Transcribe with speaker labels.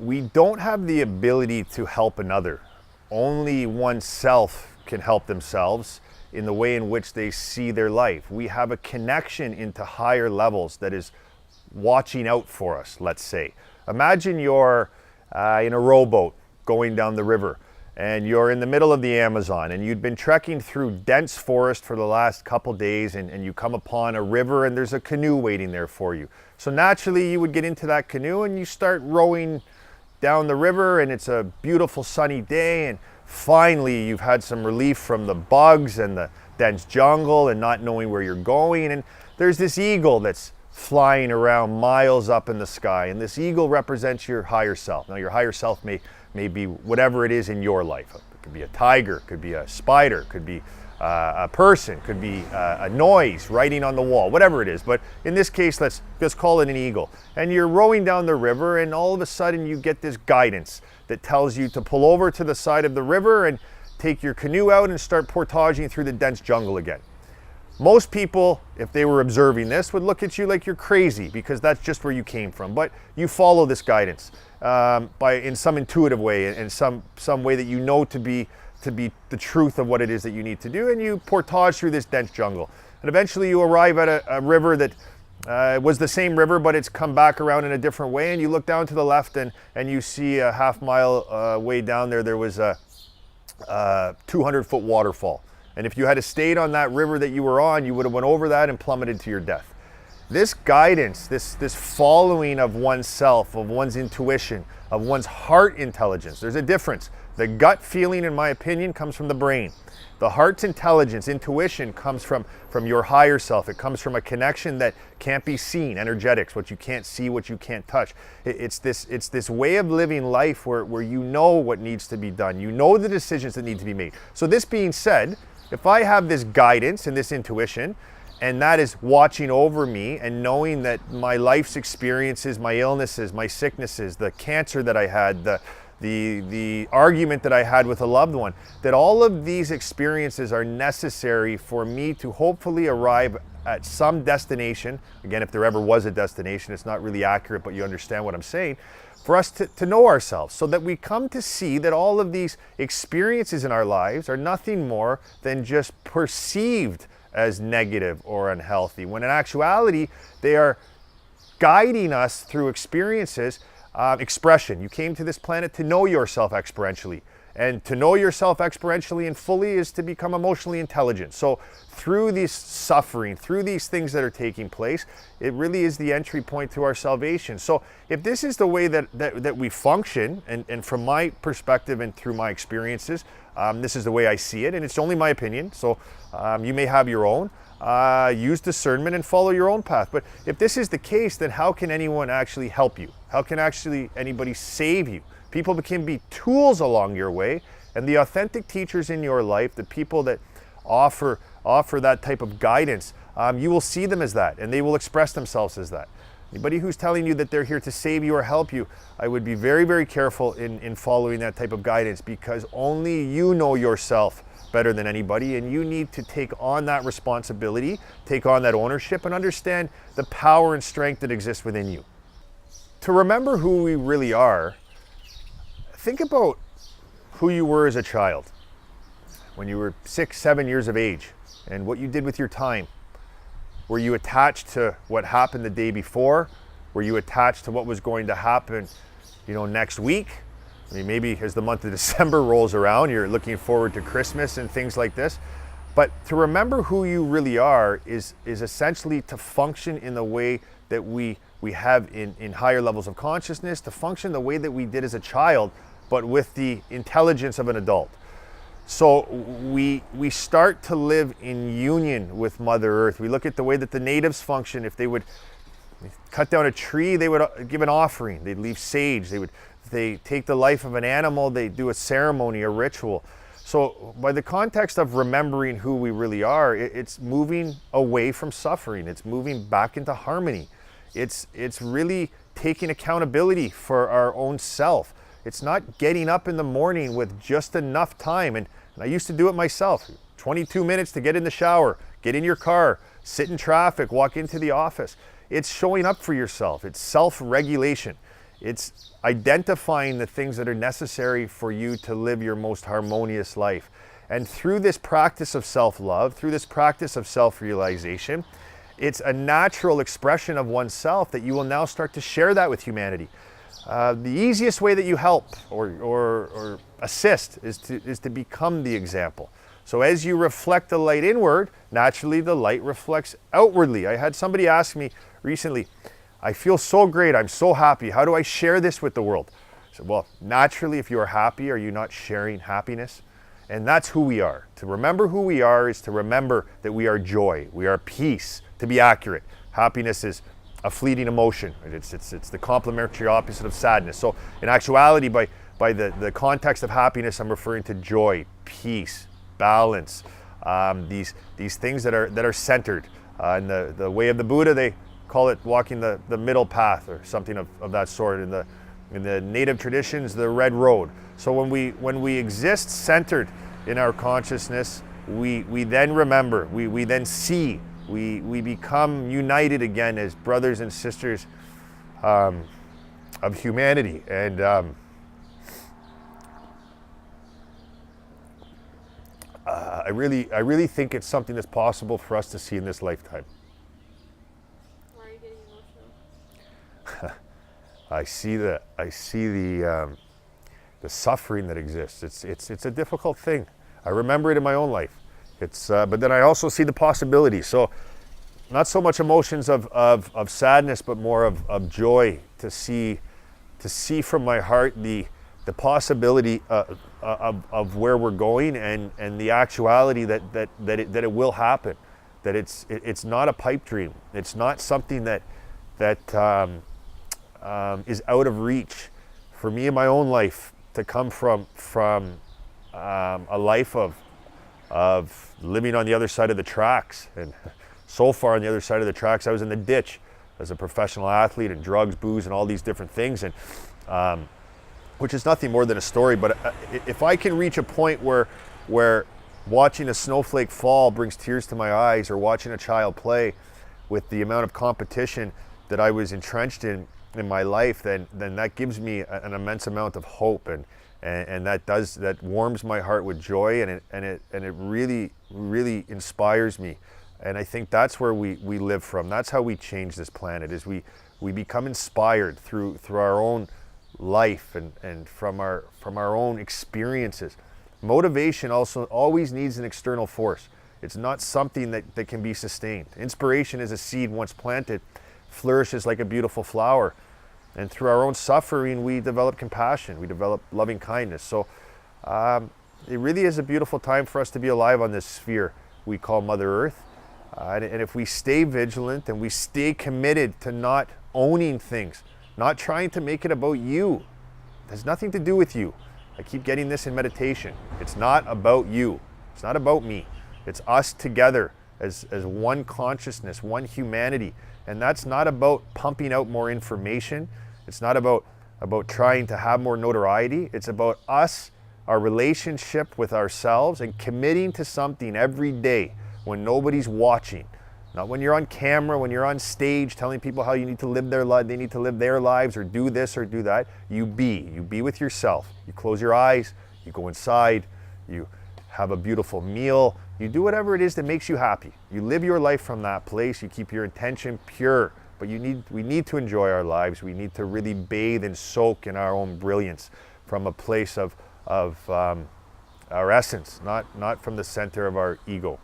Speaker 1: we don't have the ability to help another. Only oneself can help themselves in the way in which they see their life. We have a connection into higher levels that is watching out for us, let's say. Imagine you're in a rowboat going down the river and you're in the middle of the Amazon and you'd been trekking through dense forest for the last couple days, and you come upon a river and there's a canoe waiting there for you. So naturally you would get into that canoe and you start rowing down the river, and it's a beautiful sunny day, and finally you've had some relief from the bugs and the dense jungle and not knowing where you're going, and there's this eagle that's flying around miles up in the sky, and this eagle represents your higher self. Now your higher self may be whatever it is in your life. It could be a tiger, it could be a spider, it could be a person, could be a noise writing on the wall, whatever it is. But in this case, let's call it an eagle. And you're rowing down the river, and all of a sudden you get this guidance that tells you to pull over to the side of the river and take your canoe out and start portaging through the dense jungle again. Most people, if they were observing this, would look at you like you're crazy, because that's just where you came from. But you follow this guidance in some intuitive way, and some way that you know to be the truth of what it is that you need to do, and you portage through this dense jungle. And eventually you arrive at a river that was the same river, but it's come back around in a different way, and you look down to the left and you see a half-mile way down there was a 200-foot waterfall. And if you had stayed on that river that you were on, you would have went over that and plummeted to your death. This guidance, this following of oneself, of one's intuition, of one's heart intelligence, there's a difference. The gut feeling, in my opinion, comes from the brain. The heart's intelligence, intuition, comes from your higher self. It comes from a connection that can't be seen, energetics, what you can't see, what you can't touch. It's this way of living life where you know what needs to be done. You know the decisions that need to be made. So this being said, if I have this guidance and this intuition, and that is watching over me and knowing that my life's experiences, my illnesses, my sicknesses, the cancer that I had, the argument that I had with a loved one, that all of these experiences are necessary for me to hopefully arrive at some destination. Again, if there ever was a destination, it's not really accurate, but you understand what I'm saying. For us to know ourselves, so that we come to see that all of these experiences in our lives are nothing more than just perceived as negative or unhealthy, when in actuality they are guiding us through experiences. Expression. You came to this planet to know yourself experientially, and to know yourself experientially and fully is to become emotionally intelligent. So through this suffering, through these things that are taking place, it really is the entry point to our salvation. So if this is the way that we function, and from my perspective and through my experiences, this is the way I see it, and it's only my opinion, so you may have your own. Use discernment and follow your own path. But if this is the case, then how can anyone actually help you? How can actually anybody save you? People can be tools along your way, and the authentic teachers in your life, the people that offer that type of guidance, you will see them as that, and they will express themselves as that. Anybody who's telling you that they're here to save you or help you, I would be very, very careful in following that type of guidance, because only you know yourself better than anybody, and you need to take on that responsibility, take on that ownership, and understand the power and strength that exists within you. To remember who we really are, think about who you were as a child, when you were 6, 7 years of age, and what you did with your time. Were you attached to what happened the day before? Were you attached to what was going to happen, next week? I mean, maybe as the month of December rolls around, you're looking forward to Christmas and things like this. But to remember who you really are is essentially to function in the way that we have in higher levels of consciousness, to function the way that we did as a child, but with the intelligence of an adult. So we start to live in union with Mother Earth. We look at the way that the natives function. If they would cut down a tree, they would give an offering. They'd leave sage. They take the life of an animal, they do a ceremony, a ritual. So by the context of remembering who we really are, it's moving away from suffering. It's moving back into harmony. It's really taking accountability for our own self. It's not getting up in the morning with just enough time. And I used to do it myself. 22 minutes to get in the shower, get in your car, sit in traffic, walk into the office. It's showing up for yourself. It's self-regulation. It's identifying the things that are necessary for you to live your most harmonious life. And through this practice of self-love, through this practice of self-realization, it's a natural expression of oneself that you will now start to share that with humanity. The easiest way that you help or assist is to become the example. So as you reflect the light inward, naturally the light reflects outwardly. I had somebody ask me recently, I feel so great, I'm so happy, how do I share this with the world? I said, well, naturally, if you are happy, are you not sharing happiness? And that's who we are. To remember who we are is to remember that we are joy, we are peace, to be accurate. Happiness is a fleeting emotion. It's the complementary opposite of sadness. So in actuality, by the context of happiness, I'm referring to joy, peace, balance, these things that are centered. In the way of the Buddha, they call it walking the middle path or something of that sort. In the native traditions, the red road. So when we exist centered in our consciousness, we then remember, we then see, we become united again as brothers and sisters of humanity. And I really think it's something that's possible for us to see in this lifetime.
Speaker 2: Why are you getting emotional?
Speaker 1: I see the suffering that exists. It's a difficult thing. I remember it in my own life. But then I also see the possibilities. So not so much emotions of sadness, but more of joy to see from my heart the possibility of where we're going and the actuality that it will happen. That it's not a pipe dream. It's not something that is out of reach for me in my own life to come from a life of living on the other side of the tracks. And so far on the other side of the tracks, I was in the ditch as a professional athlete, and drugs, booze, and all these different things, and which is nothing more than a story. But if I can reach a point where watching a snowflake fall brings tears to my eyes, or watching a child play with the amount of competition that I was entrenched in my life, then that gives me an immense amount of hope, and that warms my heart with joy, and it really inspires me. And I think that's where we live from. That's how we change this planet, is we become inspired through our own life and from our own experiences. Motivation also always needs an external force. It's not something that can be sustained. Inspiration is a seed once planted, flourishes like a beautiful flower. And through our own suffering, we develop compassion, we develop loving kindness. So it really is a beautiful time for us to be alive on this sphere we call Mother Earth. And if we stay vigilant and we stay committed to not owning things, not trying to make it about you. It has nothing to do with you. I keep getting this in meditation. It's not about you. It's not about me. It's us together as one consciousness, one humanity. And that's not about pumping out more information. It's not about trying to have more notoriety. It's about us, our relationship with ourselves, and committing to something every day when nobody's watching. Not when you're on camera, when you're on stage telling people how you need to live their life, they need to live their lives, or do this or do that. You be with yourself. You close your eyes, you go inside, you have a beautiful meal, you do whatever it is that makes you happy. You live your life from that place, you keep your intention pure, but we need to enjoy our lives. We need to really bathe and soak in our own brilliance from a place of our essence, not from the center of our ego.